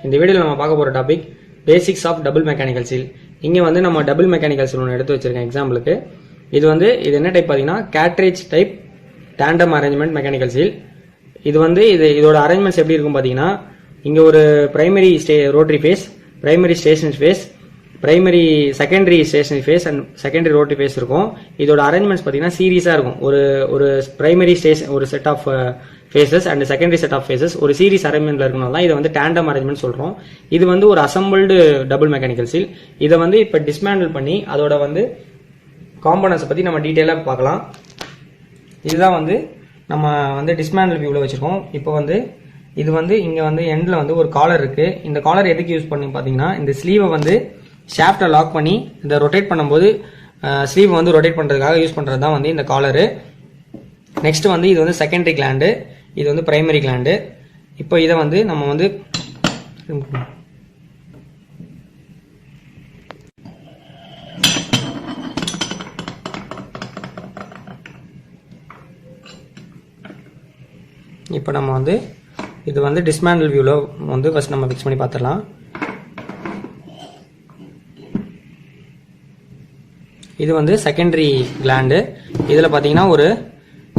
இந்த வீடியோவில் நம்ம பார்க்க போகிற topic basics of double mechanical seal. இங்கே வந்து நம்ம டபுள் மெக்கானிக்கல் சீல் ஒன்று எடுத்து வச்சிருக்கேன் எக்ஸாம்பிளுக்கு. இது என்ன டைப் பார்த்தீங்கன்னா cartridge type tandem arrangement mechanical seal. இதோட அரேஞ்ச்மெண்ட்ஸ் எப்படி இருக்கும் பார்த்தீங்கன்னா, இங்கே ஒரு primary rotary face, primary stationary face, primary secondary stationary face and secondary rotary face இருக்கும். இதோட அரேஞ்ச்மெண்ட்ஸ் பார்த்தீங்கன்னா சீரீஸாக இருக்கும். ஒரு பிரைமரி ஸ்டேஷன் ஒரு set of faces and secondary set of faces ஒரு சீரிஸ் அரேஞ்ச்மெண்ட்ல இருக்கனால இதை வந்து டேண்டம் அரேஞ்ச்மெண்ட் சொல்றோம். இது ஒரு அசம்பிள்டு டபுள் மெக்கானிக்கல் சீல். இதை இப்போ டிஸ்மேண்டில் பண்ணி அதோட காம்போனன்ட்ஸ் பத்தி நம்ம டீட்டெயிலாக பார்க்கலாம். இதுதான் நம்ம டிஸ்மேண்டில் வியூவில் வச்சிருக்கோம். இப்போ இது இங்க எண்ட்ல ஒரு காலர் இருக்கு. இந்த காலர் எதுக்கு யூஸ் பண்ணி பாத்தீங்கன்னா, இந்த ஸ்லீவை ஷாஃப்டை லாக் பண்ணி இந்த ரொட்டேட் பண்ணும்போது ஸ்லீவ் ரொட்டேட் பண்றதுக்காக யூஸ் பண்றது தான் இந்த காலரு. நெக்ஸ்ட் இது செகண்டரி கிளாண்டு, இது பிரைமரி கிளாண்டு. இப்போ இதை நம்ம இப்போ நம்ம இது டிஸ்மேண்டில் வியூவில் ஃபர்ஸ்ட் நம்ம ஃபிக்ஸ் பண்ணி பார்த்துடலாம். இது செகண்டரி கிளாண்டு. இதில் பார்த்தீங்கன்னா ஒரு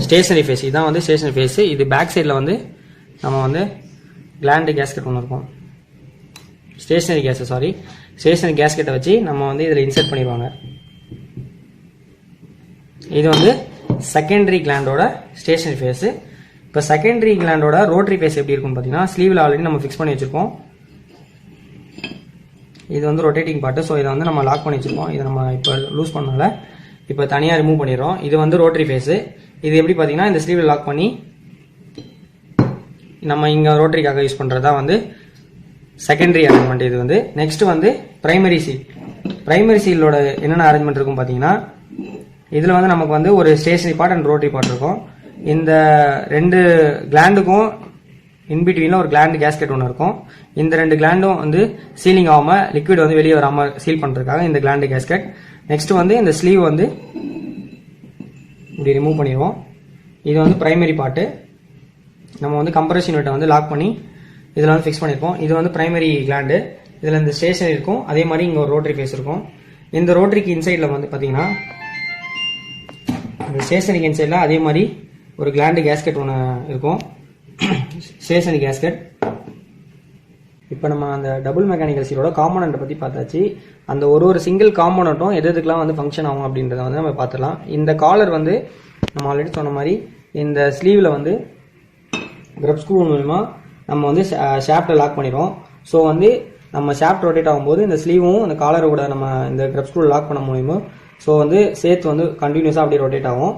ஸ்டேஷனரி ஃபேஸ், இதுதான் ஸ்டேஷனரி ஃபேஸ். இது பேக் சைடில் நம்ம கிளாண்டு கேஸ்கெட் ஒன்று இருக்கும், ஸ்டேஷனரி கேஸ்கெட்டை வச்சு நம்ம இதில் இன்சர்ட் பண்ணிடுவாங்க. இது செகண்டரி கிளாண்டோட ஸ்டேஷனரி ஃபேஸ். இப்போ செகண்டரி கிளாண்டோட ரோட்டரி ஃபேஸ் எப்படி இருக்கும் பார்த்தீங்கன்னா, ஸ்லீவில் ஆல்ரெடி நம்ம ஃபிக்ஸ் பண்ணி வச்சிருக்கோம். இது ரொட்டேட்டிங் பார்ட்டு. ஸோ இதை நம்ம லாக் பண்ணி வச்சிருக்கோம். இதை நம்ம இப்போ லூஸ் பண்ணனால இப்போ தனியாக ரிமூவ் பண்ணிடுறோம். இது ரோட்டரி ஃபேஸு. இது எப்படி பார்த்தீங்கன்னா, இந்த ஸ்லீவில் லாக் பண்ணி நம்ம இங்கே ரோட்டரிக்காக யூஸ் பண்ணுறதா செகண்டரி அரேஞ்ச்மெண்ட். இது நெக்ஸ்ட் பிரைமரி சீல். பிரைமரி சீலோட என்னென்ன அரேஞ்ச்மெண்ட் இருக்கும் பார்த்தீங்கன்னா, இதில் நமக்கு ஒரு stationary part and rotary part இருக்கும். இந்த ரெண்டு கிளாண்டுக்கும் இன்பிட்வீனில் ஒரு கிளாண்டு கேஸ்கெட் ஒன்று இருக்கும். இந்த ரெண்டு கிளாண்டும் சீலிங் ஆகாமல் லிக்விட் வெளியே வராமல் சீல் பண்ணுறதுக்காக இந்த கிளாண்டு கேஸ்கெட். நெக்ஸ்ட் இந்த ஸ்லீவ் இப்படி ரிமூவ் பண்ணிடுவோம். இது பிரைமரி பார்ட்டு. நம்ம கம்ப்ரஷன் யூனிட்டை லாக் பண்ணி இதில் ஃபிக்ஸ் பண்ணியிருப்போம். இது பிரைமரி கிளாண்டு. இதில் இந்த ஸ்டேஷன் இருக்கும், அதே மாதிரி இங்கே ஒரு ரோட்டரி ஃபேஸ் இருக்கும். இந்த ரோட்டரிக்கு இன்சைடில் பார்த்தீங்கன்னா, இந்த ஸ்டேஷனரிக்கு இன்சைடில் அதே மாதிரி ஒரு கிளாண்டு கேஸ்கெட் ஒன்று இருக்கும், ஸ்டேஷனரி கேஸ்கெட். இப்போ நம்ம அந்த டபுள் மெக்கானிக்கல் சீலோட காம்போனண்ட்டை பற்றி பார்த்தாச்சு. அந்த ஒரு சிங்கிள் காம்போனண்ட்டும் எதுக்கெல்லாம் ஃபங்க்ஷன் ஆகும் அப்படின்றத நம்ம பார்த்துலாம். இந்த காலர் நம்ம ஆல்ரெடி சொன்ன மாதிரி இந்த ஸ்லீவில் கிரப் ஸ்க்ரூ மூலமா நம்ம ஷாஃப்டை லாக் பண்ணிடுவோம். ஸோ நம்ம ஷாஃப்ட் ரொட்டேட் ஆகும்போது இந்த ஸ்லீவும் அந்த காலரை கூட நம்ம இந்த கிரப் ஸ்க்ரூ லாக் பண்ண முடியுமோ. ஸோ சேர்த்து கண்டினியூஸாக அப்படியே ரொட்டேட் ஆகும்.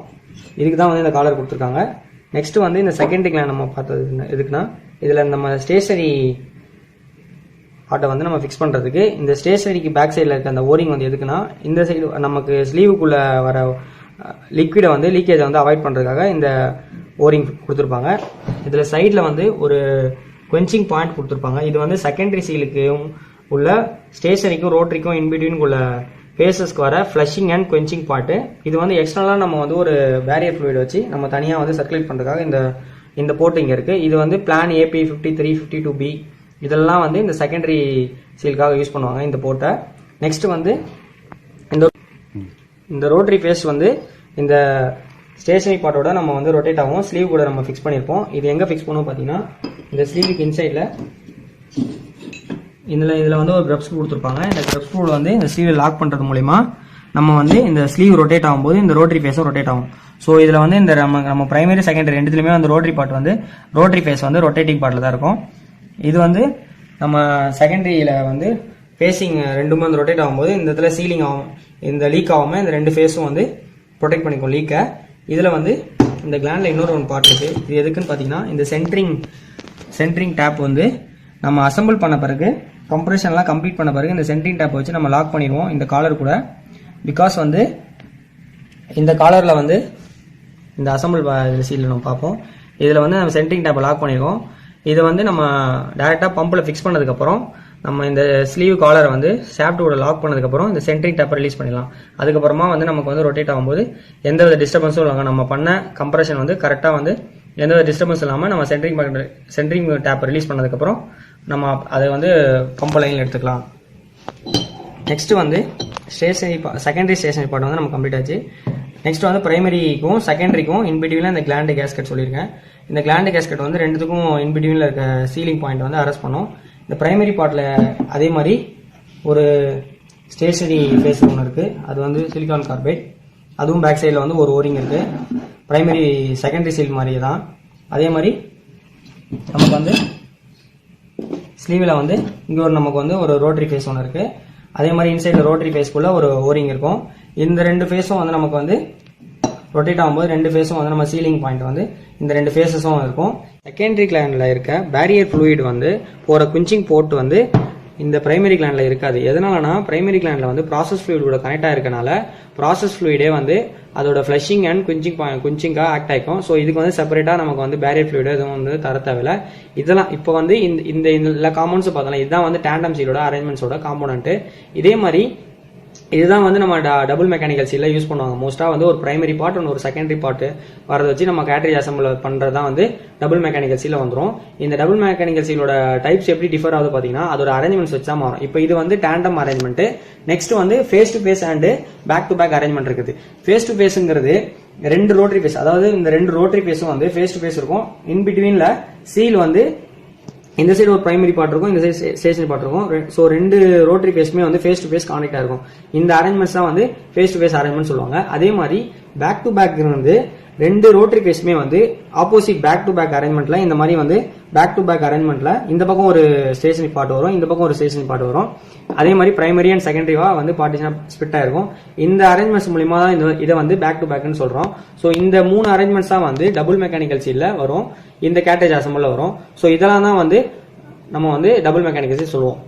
இதுக்கு தான் இந்த காலர் கொடுத்துருக்காங்க. நெக்ஸ்ட் இந்த செகண்டரி கிளாண்ட் நம்ம பார்த்தது எதுக்குன்னா, இதில் நம்ம ஸ்டேஷனரி ஆட்டை நம்ம ஃபிக்ஸ் பண்ணுறதுக்கு இந்த ஸ்டேஷனரிக்கு பேக் சைடில் இருக்க அந்த ஓரிங் எதுக்குன்னா, இந்த சைடு நமக்கு ஸ்லீவுக்குள்ளே வர லிக்விடை லீக்கேஜை அவாய்ட் பண்ணுறதுக்காக இந்த ஓரிங் கொடுத்துருப்பாங்க. இதில் சைடில் ஒரு குவென்ச்சிங் பாயிண்ட் கொடுத்துருப்பாங்க. இது செகண்டரி சீலுக்கும் உள்ள ஸ்டேஷனரிக்கும் ரோட்டரிக்கும் இன்பிட்வீன் உள்ள ஃபேஸஸ்க்கு வர ஃப்ளஷிங் அண்ட் குவென்ச்சிங் பார்ட்டு. இது எக்ஸ்டர்னலாக நம்ம ஒரு பேரியர் ஃப்ளூயிட் வச்சு நம்ம தனியாக சர்க்குலேட் பண்ணுறதுக்காக இந்த போர்ட் இங்கே இருக்குது. இது பிளான் AP 53, 52B இதெல்லாம் இந்த செகண்டரி சீலுக்காக யூஸ் பண்ணுவாங்க இந்த போர்ட்டை. நெக்ஸ்ட் இந்த ரோட்டரி ஃபேஸ் இந்த ஸ்டேஷனரி பார்ட்டோட நம்ம ரொட்டேட் ஆகும். ஸ்லீவ் கூட நம்ம ஃபிக்ஸ் பண்ணியிருப்போம். இது எங்கே ஃபிக்ஸ் பண்ணுவோம் பார்த்தீங்கன்னா, இந்த ஸ்லீவுக்கு இன்சைடில் இதில் ஒரு கிரப் ஸ்க்ரூ கொடுத்துருப்பாங்க. இந்த கிரப் ஸ்க்ரூ இந்த ஸ்லீவை லாக் பண்ணுறது மூலிமா நம்ம இந்த ஸ்லீவ் ரொட்டேட் ஆகும்போது இந்த ரோட்டரி ஃபேஸும் ரொட்டேட் ஆகும். ஸோ இதில் இந்த நம்ம பிரைமரி செகண்டரி ரெண்டுத்துலையுமே rotary part rotary face rotating பார்ட்டில் தான் இருக்கும். இது நம்ம செகண்டரியில் ஃபேஸிங் ரெண்டுமே ரொட்டேட் ஆகும்போது இந்த இடத்துல சீலிங் ஆகும், இந்த லீக் ஆகாமல் இந்த ரெண்டு ஃபேஸும் ப்ரொடெக்ட் பண்ணிக்கும் லீக்கை. இதில் இந்த கிளாண்டில் இன்னொரு பார்ட் இருக்குது. இது எதுக்குன்னு பார்த்தீங்கன்னா, இந்த சென்ட்ரிங் டேப் நம்ம அசம்பிள் பண்ண பிறகு கம்ப்ரெஷன்லாம் கம்ப்ளீட் பண்ண பிறகு இந்த சென்ட்ரிங் டேப் வச்சு நம்ம லாக் பண்ணிடுவோம் இந்த காலர் கூட. பிகாஸ் இந்த காலரில் இந்த அசம்பிள் சீலில் நம்ம பார்ப்போம். இதில் நம்ம சென்ட்ரிங் டேப்பை லாக் பண்ணிடுவோம். இது நம்ம டேரெக்டாக பம்பில் ஃபிக்ஸ் பண்ணதுக்கப்புறம் நம்ம இந்த ஸ்லீவ் காலரை ஷாஃப்ட் கூட லாக் பண்ணதுக்கப்புறம் இந்த சென்ட்ரிங் டேப்பை ரிலீஸ் பண்ணிடலாம். அதுக்கப்புறமா நமக்கு ரொட்டேட் ஆகும்போது எந்தவித டிஸ்டர்பன்ஸும் இல்லைங்க. நம்ம பண்ண கம்ப்ரெஷன் கரெக்டாக எந்த டிஸ்டர்பன்ஸ் இல்லாமல் நம்ம சென்ட்ரிங் டேப் ரிலீஸ் பண்ணதுக்கப்புறம் நம்ம அதை வந்து பம்ப் லைனில் எடுத்துக்கலாம். நெக்ஸ்ட் வந்து செகண்டரி ஸ்டேஷனரி பார்ட் வந்து நம்ம கம்ப்ளீட் ஆச்சு. நெக்ஸ்ட் வந்து பிரைமரிக்கும் செகண்டரிக்கும் இன்பிட்வீனில் இந்த கிளாண்ட் கேஸ்கெட் சொல்லியிருக்கேன். இந்த கிளாண்ட் கேஸ்கெட் வந்து ரெண்டுத்துக்கும் இன்பிட்வீனில் இருக்க சீலிங் பாயிண்ட் வந்து அரெஸ்ட் பண்ணும். இந்த பிரைமரி பார்ட்டில் அதே மாதிரி ஒரு ஸ்டேஷனரி ஃபேஸ் ஒன்று இருக்குது, அது வந்து சிலிக்கான் கார்பைட். அதுவும் பேக் சைடில் வந்து ஒரு ஓரிங் இருக்குது. பிரைமரி செகண்டரி சீல் மாதிரியே தான். அதே மாதிரி நமக்கு வந்து ஸ்லீவில் வந்து இங்கே ஒரு நமக்கு வந்து ஒரு ரோட்டரி ஃபேஸ் ஒன்று இருக்குது. அதே மாதிரி இன்சைடில் ரோட்டரி ஃபேஸ்க்குள்ள ஒரு ஓரிங் இருக்கும். இந்த ரெண்டு ஃபேஸும் வந்து நமக்கு வந்து ரொட்டேட் ஆகும்போது ரெண்டு ஃபேஸும் வந்து நம்ம சீலிங் பாயிண்ட் வந்து இந்த ரெண்டு ஃபேஸஸும் இருக்கும். செகண்டரி கிளாண்டில் இருக்க பேரியர் ஃப்ளூயிட் வந்து போகிற குஞ்சிங் போர்ட் வந்து இந்த பிரைமரி கிளாண்டில் இருக்காது. எதனாலனா பிரைமரி கிளாண்டில் வந்து ப்ராசஸ் ஃப்ளூயிட் கூட கனெக்ட் ஆயிருக்கனால ப்ராசஸ் ஃப்ளூயிடே வந்து அதோட ஃப்ளஷிங் அண்ட் குஞ்சிங்காக ஆக்ட் ஆகிக்கும். ஸோ இதுக்கு வந்து செப்பரேட்டாக நமக்கு வந்து பேரியர் ஃப்ளூயிட் எதுவும் வந்து தர தேவையில்லை. இதெல்லாம் இப்போ வந்து இந்த எல்லா காம்பவுண்ட்ஸும் பார்த்தோம்னா இதுதான் வந்து டேண்டம் சீலோட அரேஞ்ச்மெண்ட்ஸோட காம்போனன்ட். இதே மாதிரி இதுதான் வந்து நம்ம டபுள் மெக்கானிக்கல் சீலில் யூஸ் பண்ணுவாங்க. மோஸ்ட்டாக வந்து ஒரு பிரைமரி பார்ட் ஒன்று ஒரு செகண்டரி பார்ட் வரதை வச்சு நம்ம கேட்ரேஜ் அசம்பிள் பண்ணுறது தான் வந்து டபுள் மெக்கானிக்கல் சீலில் வந்துடும். இந்த டபுள் மெக்கானிக்கல் சீலோட டைப்ஸ் எப்படி டிஃபர் ஆகுது பார்த்தீங்கன்னா அதோட அரேஞ்ச்மெண்ட்ஸ் வச்சா மாறும். இப்போ இது வந்து டேண்டம் அரேஞ்ச்மெண்ட். நெக்ஸ்ட் வந்து face to face and back to back arrangement இருக்குது. ஃபேஸ் டு ஃபேஸுங்கிறது ரெண்டு ரோட்டரி ஃபேஸ், அதாவது இந்த ரெண்டு ரோட்டரி ஃபேஸும் வந்து ஃபேஸ் டு ஃபேஸ் இருக்கும். இன் பிட்வீன்ல சீல் வந்து இந்த சைடு ஒரு பிரைமரி பார்ட் இருக்கும், இந்த சைடு ஸ்டேஷனரி பார்ட் இருக்கும். ஸோ ரெண்டு ரோட்டரி ஃபேஸ்மே வந்து ஃபேஸ் டு ஃபேஸ் கான்டெக்ட் ஆயிருக்கும். இந்த அரேஞ்ச்மெண்ட்ஸ் தான் வந்து ஃபேஸ் டு ஃபேஸ் அரேஞ்ச்மெண்ட் சொல்லுவாங்க. அதே மாதிரி பேக் டு பேக் வந்து ரெண்டு ரோட்டரி ஃபேஸ்மே வந்து ஆப்போசிட் பேக் டு பேக் அரேஞ்ச்மெண்ட்ல இந்த மாதிரி வந்து பேக் டு பேக் அரேஞ்ச்மெண்ட்ல இந்த பக்கம் ஒரு ஸ்டேஷனரி பார்ட் வரும், இந்த பக்கம் ஒரு ஸ்டேஷனரி பார்ட் வரும். அதே மாதிரி பிரைமரி அண்ட் செகண்டரிவா வந்து பார்ட்டிஷனா ஸ்பிட் ஆயிருக்கும். இந்த அரேஞ்ச்மெண்ட்ஸ் மூலமா தான் இதை வந்து பேக் டு பேக்னு சொல்றோம். ஸோ இந்த மூணு அரேஞ்ச்மெண்ட்ஸ் தான் வந்து டபுள் மெக்கானிக்கல் சீல்ல வரும், இந்த கேட்டேஜ் அசம்பிள்ல வரும். ஸோ இதெல்லாம் தான் வந்து நம்ம வந்து டபுள் மெக்கானிக்கல் சீல் சொல்லுவோம்.